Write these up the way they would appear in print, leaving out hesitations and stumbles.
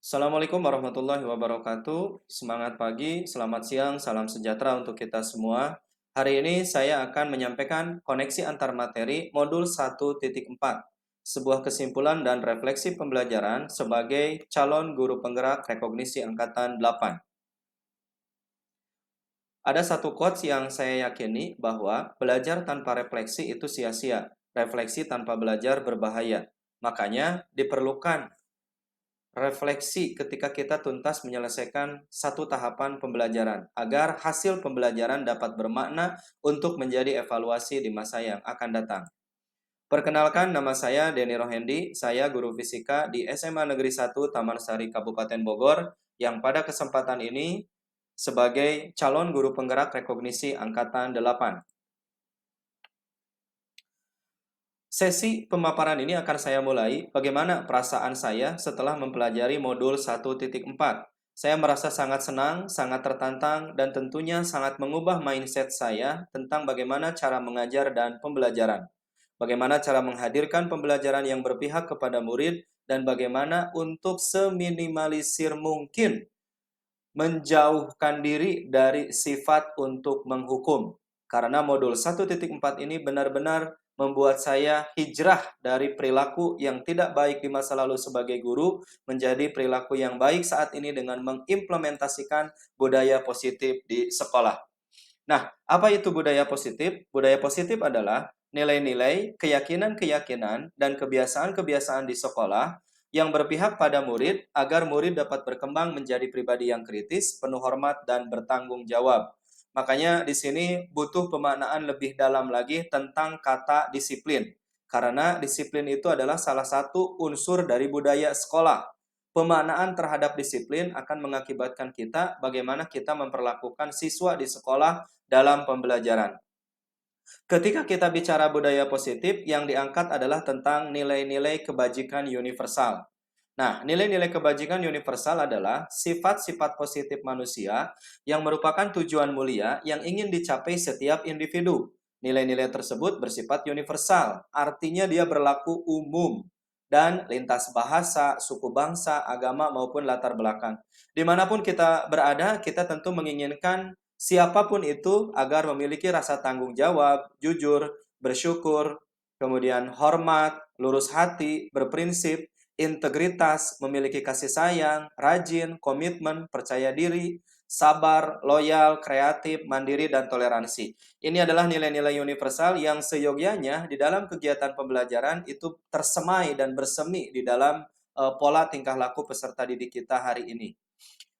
Assalamualaikum warahmatullahi wabarakatuh. Semangat pagi, selamat siang, salam sejahtera untuk kita semua. Hari ini saya akan menyampaikan koneksi antar materi modul 1.4, sebuah kesimpulan dan refleksi pembelajaran sebagai calon guru penggerak rekognisi angkatan 8. Ada satu quotes yang saya yakini bahwa belajar tanpa refleksi itu sia-sia, refleksi tanpa belajar berbahaya. Makanya diperlukan refleksi ketika kita tuntas menyelesaikan satu tahapan pembelajaran, agar hasil pembelajaran dapat bermakna untuk menjadi evaluasi di masa yang akan datang. Perkenalkan, nama saya Denny Rohendi, saya guru fisika di SMA Negeri 1 Taman Sari Kabupaten Bogor, yang pada kesempatan ini sebagai calon guru penggerak rekognisi angkatan 8. Sesi pemaparan ini akan saya mulai bagaimana perasaan saya setelah mempelajari modul 1.4. Saya merasa sangat senang, sangat tertantang, dan tentunya sangat mengubah mindset saya tentang bagaimana cara mengajar dan pembelajaran. Bagaimana cara menghadirkan pembelajaran yang berpihak kepada murid, dan bagaimana untuk seminimalisir mungkin menjauhkan diri dari sifat untuk menghukum. Karena modul 1.4 ini benar-benar membuat saya hijrah dari perilaku yang tidak baik di masa lalu sebagai guru menjadi perilaku yang baik saat ini dengan mengimplementasikan budaya positif di sekolah. Nah, apa itu budaya positif? Budaya positif adalah nilai-nilai, keyakinan-keyakinan, dan kebiasaan-kebiasaan di sekolah yang berpihak pada murid agar murid dapat berkembang menjadi pribadi yang kritis, penuh hormat, dan bertanggung jawab. Makanya di sini butuh pemaknaan lebih dalam lagi tentang kata disiplin. Karena disiplin itu adalah salah satu unsur dari budaya sekolah. Pemaknaan terhadap disiplin akan mengakibatkan kita bagaimana kita memperlakukan siswa di sekolah dalam pembelajaran. Ketika kita bicara budaya positif, yang diangkat adalah tentang nilai-nilai kebajikan universal. Nah, nilai-nilai kebajikan universal adalah sifat-sifat positif manusia yang merupakan tujuan mulia yang ingin dicapai setiap individu. Nilai-nilai tersebut bersifat universal, artinya dia berlaku umum dan lintas bahasa, suku bangsa, agama, maupun latar belakang. Dimanapun kita berada, kita tentu menginginkan siapapun itu agar memiliki rasa tanggung jawab, jujur, bersyukur, kemudian hormat, lurus hati, berprinsip, integritas, memiliki kasih sayang, rajin, komitmen, percaya diri, sabar, loyal, kreatif, mandiri, dan toleransi. Ini adalah nilai-nilai universal yang seyogyanya di dalam kegiatan pembelajaran itu tersemai dan bersemi di dalam pola tingkah laku peserta didik kita hari ini.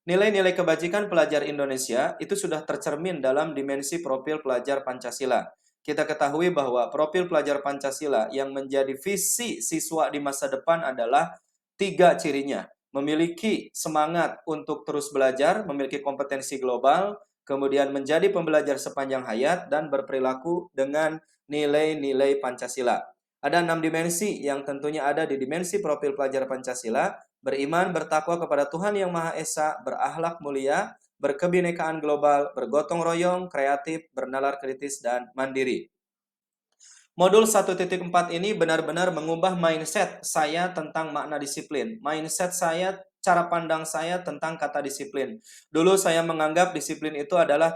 Nilai-nilai kebajikan pelajar Indonesia itu sudah tercermin dalam dimensi profil pelajar Pancasila. Kita ketahui bahwa profil pelajar Pancasila yang menjadi visi siswa di masa depan adalah 3 cirinya. Memiliki semangat untuk terus belajar, memiliki kompetensi global, kemudian menjadi pembelajar sepanjang hayat, dan berperilaku dengan nilai-nilai Pancasila. Ada 6 dimensi yang tentunya ada di dimensi profil pelajar Pancasila: beriman, bertakwa kepada Tuhan Yang Maha Esa, berakhlak mulia, berkebinekaan global, bergotong royong, kreatif, bernalar kritis, dan mandiri. Modul 1.4 ini benar-benar mengubah mindset saya tentang makna disiplin. Mindset saya, cara pandang saya tentang kata disiplin. Dulu saya menganggap disiplin itu adalah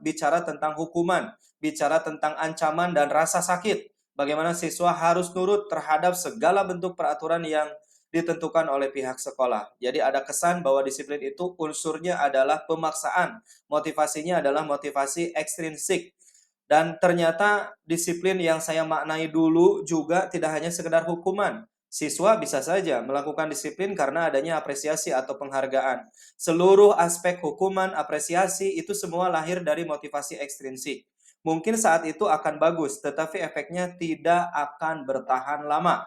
bicara tentang hukuman, bicara tentang ancaman dan rasa sakit. Bagaimana siswa harus nurut terhadap segala bentuk peraturan yang ditentukan oleh pihak sekolah. Jadi ada kesan bahwa disiplin itu unsurnya adalah pemaksaan. Motivasinya adalah motivasi ekstrinsik. Dan ternyata disiplin yang saya maknai dulu juga tidak hanya sekedar hukuman. Siswa bisa saja melakukan disiplin karena adanya apresiasi atau penghargaan. Seluruh aspek hukuman, apresiasi, itu semua lahir dari motivasi ekstrinsik. Mungkin saat itu akan bagus, tetapi efeknya tidak akan bertahan lama.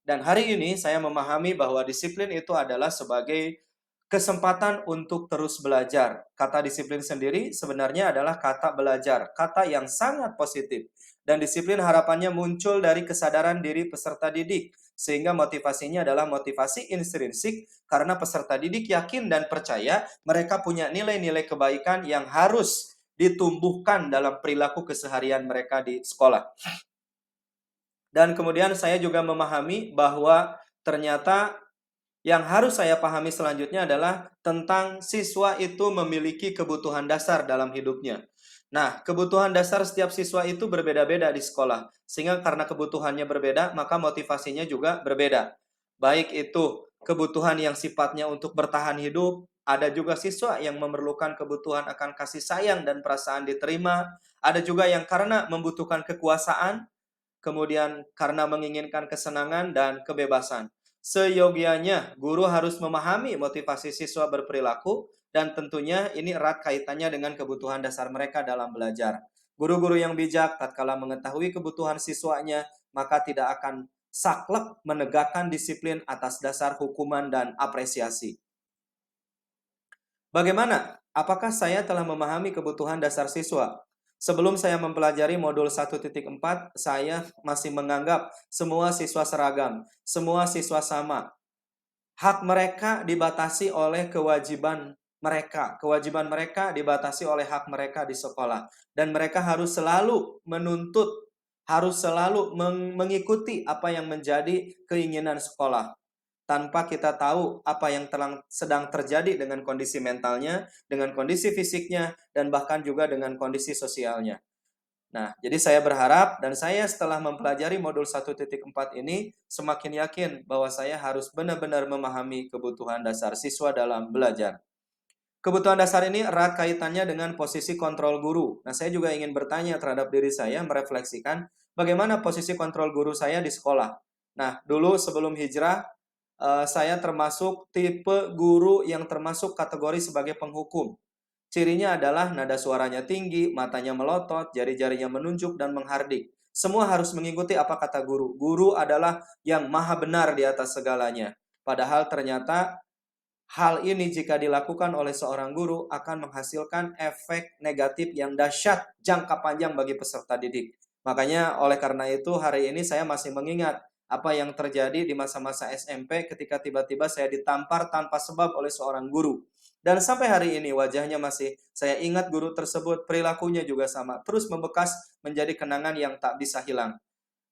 Dan hari ini saya memahami bahwa disiplin itu adalah sebagai kesempatan untuk terus belajar. Kata disiplin sendiri sebenarnya adalah kata belajar, kata yang sangat positif. Dan disiplin harapannya muncul dari kesadaran diri peserta didik, sehingga motivasinya adalah motivasi intrinsik karena peserta didik yakin dan percaya mereka punya nilai-nilai kebaikan yang harus ditumbuhkan dalam perilaku keseharian mereka di sekolah. Dan kemudian saya juga memahami bahwa ternyata Yang harus saya pahami selanjutnya adalah tentang siswa itu memiliki kebutuhan dasar dalam hidupnya. Nah, kebutuhan dasar setiap siswa itu berbeda-beda di sekolah. Sehingga karena kebutuhannya berbeda, maka motivasinya juga berbeda. Baik itu kebutuhan yang sifatnya untuk bertahan hidup, ada juga siswa yang memerlukan kebutuhan akan kasih sayang dan perasaan diterima, ada juga yang karena membutuhkan kekuasaan, kemudian karena menginginkan kesenangan dan kebebasan. Seyogianya, guru harus memahami motivasi siswa berperilaku dan tentunya ini erat kaitannya dengan kebutuhan dasar mereka dalam belajar. Guru-guru yang bijak tatkala mengetahui kebutuhan siswanya, maka tidak akan saklek menegakkan disiplin atas dasar hukuman dan apresiasi. Bagaimana? Apakah saya telah memahami kebutuhan dasar siswa? Sebelum saya mempelajari modul 1.4, saya masih menganggap semua siswa seragam, semua siswa sama. Hak mereka dibatasi oleh kewajiban mereka. Kewajiban mereka dibatasi oleh hak mereka di sekolah. Dan mereka harus selalu menuntut, harus selalu mengikuti apa yang menjadi keinginan sekolah, tanpa kita tahu apa yang sedang terjadi dengan kondisi mentalnya, dengan kondisi fisiknya, dan bahkan juga dengan kondisi sosialnya. Nah, jadi saya berharap dan saya setelah mempelajari modul 1.4 ini semakin yakin bahwa saya harus benar-benar memahami kebutuhan dasar siswa dalam belajar. Kebutuhan dasar ini erat kaitannya dengan posisi kontrol guru. Nah, saya juga ingin bertanya terhadap diri saya, merefleksikan bagaimana posisi kontrol guru saya di sekolah. Nah, dulu sebelum hijrah, saya termasuk tipe guru yang termasuk kategori sebagai penghukum. Cirinya adalah nada suaranya tinggi, matanya melotot, jari-jarinya menunjuk dan menghardik. Semua harus mengikuti apa kata guru. Guru adalah yang maha benar di atas segalanya. Padahal ternyata hal ini jika dilakukan oleh seorang guru akan menghasilkan efek negatif yang dahsyat jangka panjang bagi peserta didik. Makanya oleh karena itu hari ini saya masih mengingat apa yang terjadi di masa-masa SMP ketika tiba-tiba saya ditampar tanpa sebab oleh seorang guru. Dan sampai hari ini wajahnya masih saya ingat guru tersebut, perilakunya juga sama, terus membekas menjadi kenangan yang tak bisa hilang.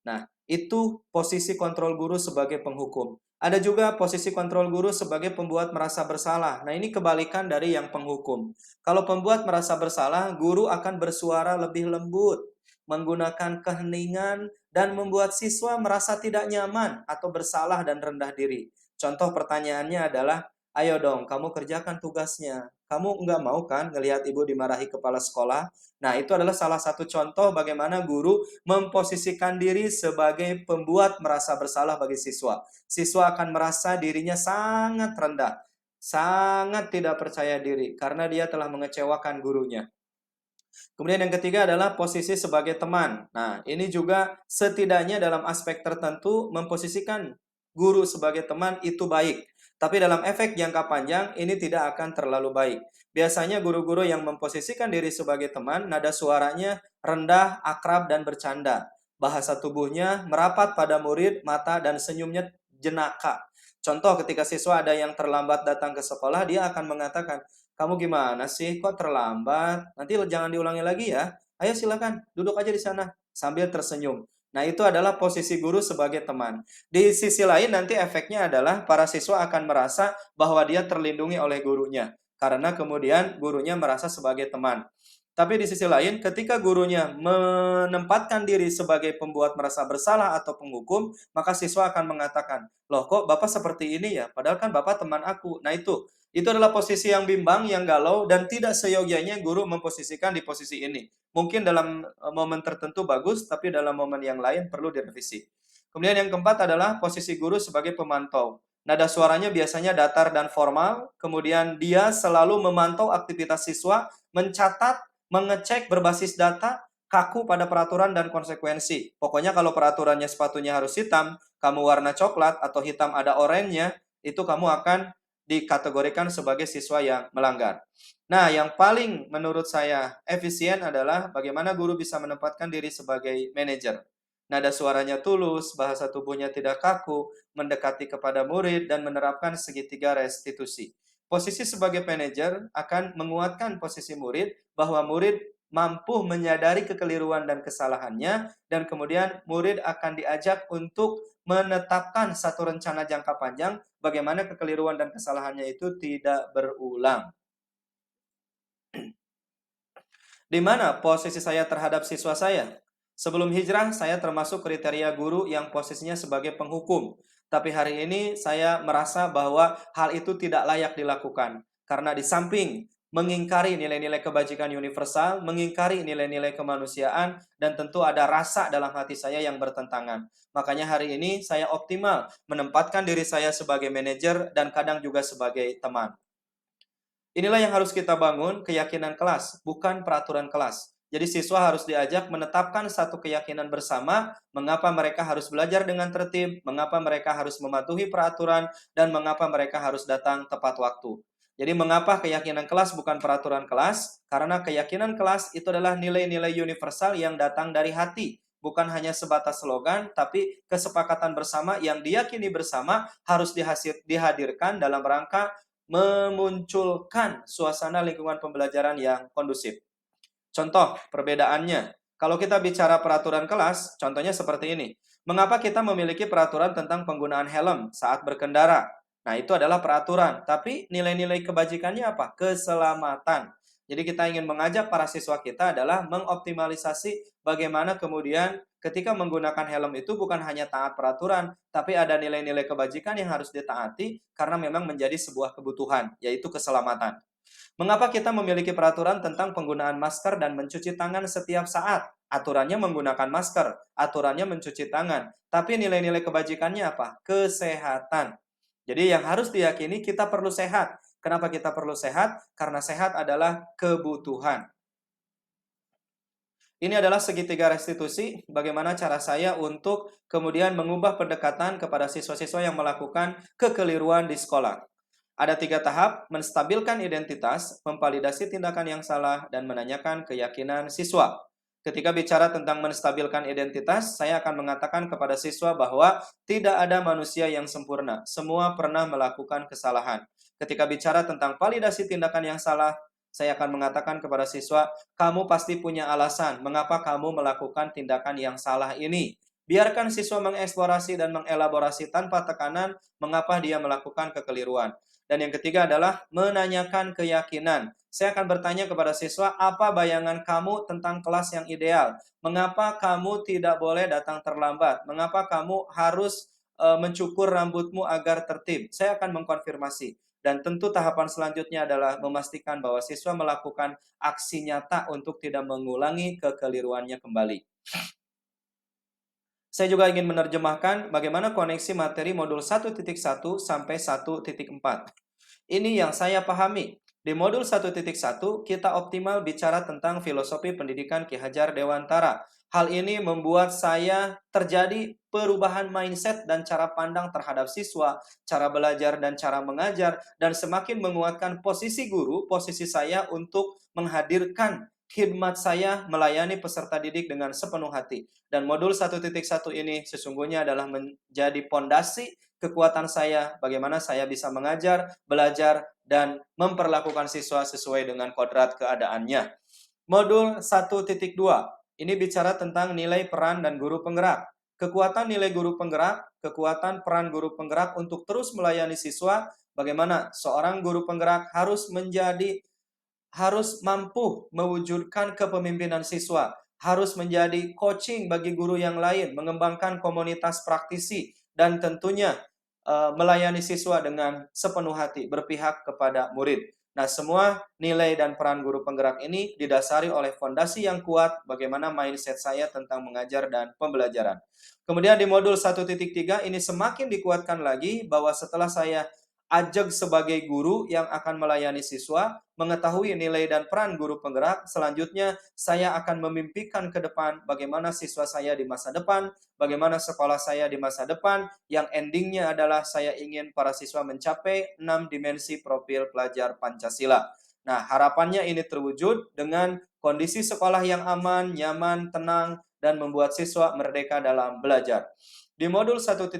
Nah, itu posisi kontrol guru sebagai penghukum. Ada juga posisi kontrol guru sebagai pembuat merasa bersalah. Nah, ini kebalikan dari yang penghukum. Kalau pembuat merasa bersalah, guru akan bersuara lebih lembut, menggunakan keheningan, dan membuat siswa merasa tidak nyaman atau bersalah dan rendah diri. Contoh pertanyaannya adalah, ayo dong, kamu kerjakan tugasnya. Kamu enggak mau kan ngelihat ibu dimarahi kepala sekolah? Nah, itu adalah salah satu contoh bagaimana guru memposisikan diri sebagai pembuat merasa bersalah bagi siswa. Siswa akan merasa dirinya sangat rendah, sangat tidak percaya diri karena dia telah mengecewakan gurunya. Kemudian yang ketiga adalah posisi sebagai teman. Nah, ini juga setidaknya dalam aspek tertentu memposisikan guru sebagai teman itu baik. Tapi dalam efek jangka panjang ini tidak akan terlalu baik. Biasanya guru-guru yang memposisikan diri sebagai teman, nada suaranya rendah, akrab, dan bercanda. Bahasa tubuhnya merapat pada murid, mata, dan senyumnya jenaka. Contoh ketika siswa ada yang terlambat datang ke sekolah, dia akan mengatakan, kamu gimana sih? Kok terlambat? Nanti jangan diulangi lagi ya. Ayo silakan, duduk aja di sana sambil tersenyum. Nah, itu adalah posisi guru sebagai teman. Di sisi lain nanti efeknya adalah para siswa akan merasa bahwa dia terlindungi oleh gurunya. Karena kemudian gurunya merasa sebagai teman. Tapi di sisi lain, ketika gurunya menempatkan diri sebagai pembuat merasa bersalah atau penghukum, maka siswa akan mengatakan, loh kok Bapak seperti ini ya? Padahal kan Bapak teman aku. Nah itu adalah posisi yang bimbang, yang galau, dan tidak seyogianya guru memposisikan di posisi ini. Mungkin dalam momen tertentu bagus, tapi dalam momen yang lain perlu direvisi. Kemudian yang keempat adalah posisi guru sebagai pemantau. Nada suaranya biasanya datar dan formal, kemudian dia selalu memantau aktivitas siswa, mencatat, mengecek berbasis data, kaku pada peraturan dan konsekuensi. Pokoknya kalau peraturannya sepatunya harus hitam, kamu warna coklat atau hitam ada oranye, itu kamu akan dikategorikan sebagai siswa yang melanggar. Nah, yang paling menurut saya efisien adalah bagaimana guru bisa menempatkan diri sebagai manajer. Nada suaranya tulus, bahasa tubuhnya tidak kaku, mendekati kepada murid, dan menerapkan segitiga restitusi. Posisi sebagai manajer akan menguatkan posisi murid, bahwa murid mampu menyadari kekeliruan dan kesalahannya, dan kemudian murid akan diajak untuk menetapkan satu rencana jangka panjang bagaimana kekeliruan dan kesalahannya itu tidak berulang. Di mana posisi saya terhadap siswa saya? Sebelum hijrah, saya termasuk kriteria guru yang posisinya sebagai penghukum. Tapi hari ini saya merasa bahwa hal itu tidak layak dilakukan. Karena di samping mengingkari nilai-nilai kebajikan universal, mengingkari nilai-nilai kemanusiaan, dan tentu ada rasa dalam hati saya yang bertentangan. Makanya hari ini saya optimal menempatkan diri saya sebagai manajer dan kadang juga sebagai teman. Inilah yang harus kita bangun, keyakinan kelas, bukan peraturan kelas. Jadi siswa harus diajak menetapkan satu keyakinan bersama, mengapa mereka harus belajar dengan tertib, mengapa mereka harus mematuhi peraturan, dan mengapa mereka harus datang tepat waktu. Jadi mengapa keyakinan kelas bukan peraturan kelas? Karena keyakinan kelas itu adalah nilai-nilai universal yang datang dari hati. Bukan hanya sebatas slogan, tapi kesepakatan bersama yang diyakini bersama harus dihadirkan dalam rangka memunculkan suasana lingkungan pembelajaran yang kondusif. Contoh perbedaannya, kalau kita bicara peraturan kelas, contohnya seperti ini. Mengapa kita memiliki peraturan tentang penggunaan helm saat berkendara? Nah, itu adalah peraturan, tapi nilai-nilai kebajikannya apa? Keselamatan. Jadi kita ingin mengajak para siswa kita adalah mengoptimalisasi bagaimana kemudian ketika menggunakan helm itu bukan hanya taat peraturan, tapi ada nilai-nilai kebajikan yang harus ditaati karena memang menjadi sebuah kebutuhan, yaitu keselamatan. Mengapa kita memiliki peraturan tentang penggunaan masker dan mencuci tangan setiap saat? Aturannya menggunakan masker, aturannya mencuci tangan. Tapi nilai-nilai kebajikannya apa? Kesehatan. Jadi yang harus diyakini kita perlu sehat. Kenapa kita perlu sehat? Karena sehat adalah kebutuhan. Ini adalah segitiga restitusi, bagaimana cara saya untuk kemudian mengubah pendekatan kepada siswa-siswa yang melakukan kekeliruan di sekolah. Ada 3 tahap, menstabilkan identitas, memvalidasi tindakan yang salah, dan menanyakan keyakinan siswa. Ketika bicara tentang menstabilkan identitas, saya akan mengatakan kepada siswa bahwa tidak ada manusia yang sempurna. Semua pernah melakukan kesalahan. Ketika bicara tentang validasi tindakan yang salah, saya akan mengatakan kepada siswa, kamu pasti punya alasan mengapa kamu melakukan tindakan yang salah ini. Biarkan siswa mengeksplorasi dan mengelaborasi tanpa tekanan mengapa dia melakukan kekeliruan. Dan yang ketiga adalah menanyakan keyakinan. Saya akan bertanya kepada siswa, apa bayangan kamu tentang kelas yang ideal? Mengapa kamu tidak boleh datang terlambat? Mengapa kamu harus mencukur rambutmu agar tertib? Saya akan mengkonfirmasi. Dan tentu tahapan selanjutnya adalah memastikan bahwa siswa melakukan aksi nyata untuk tidak mengulangi kekeliruannya kembali. Saya juga ingin menerjemahkan bagaimana koneksi materi modul 1.1 sampai 1.4. Ini yang saya pahami. Di modul 1.1, kita optimal bicara tentang filosofi pendidikan Ki Hajar Dewantara. Hal ini membuat saya terjadi perubahan mindset dan cara pandang terhadap siswa, cara belajar dan cara mengajar, dan semakin menguatkan posisi guru, posisi saya untuk menghadirkan khidmat saya melayani peserta didik dengan sepenuh hati. Dan modul 1.1 ini sesungguhnya adalah menjadi pondasi kekuatan saya, bagaimana saya bisa mengajar, belajar, dan memperlakukan siswa sesuai dengan kodrat keadaannya. Modul 1.2, ini bicara tentang nilai peran dan guru penggerak. Kekuatan nilai guru penggerak, kekuatan peran guru penggerak untuk terus melayani siswa, bagaimana seorang guru penggerak harus mampu mewujudkan kepemimpinan siswa, harus menjadi coaching bagi guru yang lain, mengembangkan komunitas praktisi, dan tentunya melayani siswa dengan sepenuh hati, berpihak kepada murid. Nah, semua nilai dan peran guru penggerak ini didasari oleh fondasi yang kuat bagaimana mindset saya tentang mengajar dan pembelajaran. Kemudian di modul 1.3 ini semakin dikuatkan lagi bahwa setelah saya ajak sebagai guru yang akan melayani siswa, mengetahui nilai dan peran guru penggerak, selanjutnya saya akan memimpikan ke depan bagaimana siswa saya di masa depan, bagaimana sekolah saya di masa depan, yang endingnya adalah saya ingin para siswa mencapai 6 dimensi profil pelajar Pancasila. Nah, harapannya ini terwujud dengan kondisi sekolah yang aman, nyaman, tenang, dan membuat siswa merdeka dalam belajar. Di modul 1.4,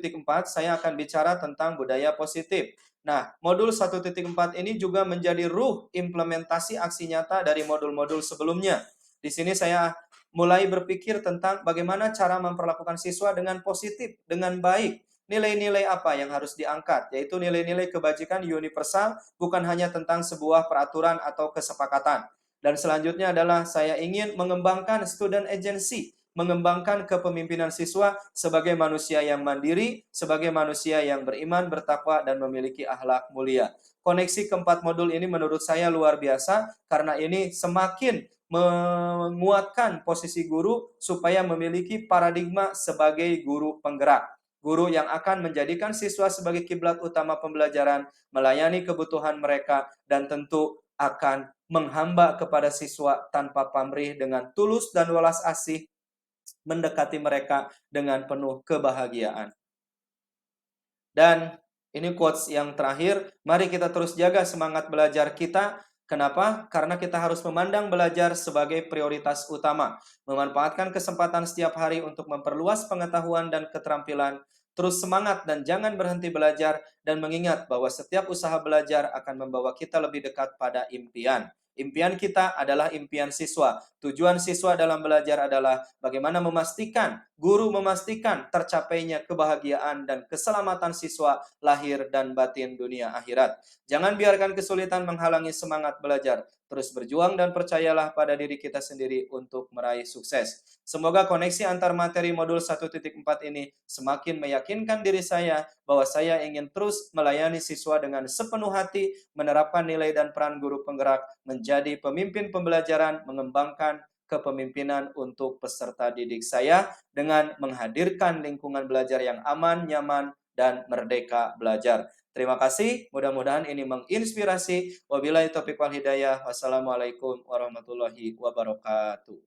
saya akan bicara tentang budaya positif. Nah, modul 1.4 ini juga menjadi ruh implementasi aksi nyata dari modul-modul sebelumnya. Di sini saya mulai berpikir tentang bagaimana cara memperlakukan siswa dengan positif, dengan baik. Nilai-nilai apa yang harus diangkat, yaitu nilai-nilai kebajikan universal, bukan hanya tentang sebuah peraturan atau kesepakatan. Dan selanjutnya adalah saya ingin mengembangkan student agency, mengembangkan kepemimpinan siswa sebagai manusia yang mandiri, sebagai manusia yang beriman, bertakwa, dan memiliki akhlak mulia. Koneksi keempat modul ini menurut saya luar biasa, karena ini semakin menguatkan posisi guru supaya memiliki paradigma sebagai guru penggerak. Guru yang akan menjadikan siswa sebagai kiblat utama pembelajaran, melayani kebutuhan mereka, dan tentu akan menghamba kepada siswa tanpa pamrih dengan tulus dan welas asih, mendekati mereka dengan penuh kebahagiaan. Dan ini quotes yang terakhir, mari kita terus jaga semangat belajar kita. Kenapa? Karena kita harus memandang belajar sebagai prioritas utama. Memanfaatkan kesempatan setiap hari untuk memperluas pengetahuan dan keterampilan. Terus semangat dan jangan berhenti belajar. Dan mengingat bahwa setiap usaha belajar akan membawa kita lebih dekat pada impian. Impian kita adalah impian siswa. Tujuan siswa dalam belajar adalah bagaimana guru memastikan tercapainya kebahagiaan dan keselamatan siswa lahir dan batin dunia akhirat. Jangan biarkan kesulitan menghalangi semangat belajar. Terus berjuang dan percayalah pada diri kita sendiri untuk meraih sukses. Semoga koneksi antar materi modul 1.4 ini semakin meyakinkan diri saya bahwa saya ingin terus melayani siswa dengan sepenuh hati, menerapkan nilai dan peran guru penggerak, menjadi pemimpin pembelajaran, mengembangkan kepemimpinan untuk peserta didik saya dengan menghadirkan lingkungan belajar yang aman, nyaman, dan merdeka belajar. Terima kasih, mudah-mudahan ini menginspirasi. Wabillahi taufiq wal hidayah. Wassalamualaikum warahmatullahi wabarakatuh.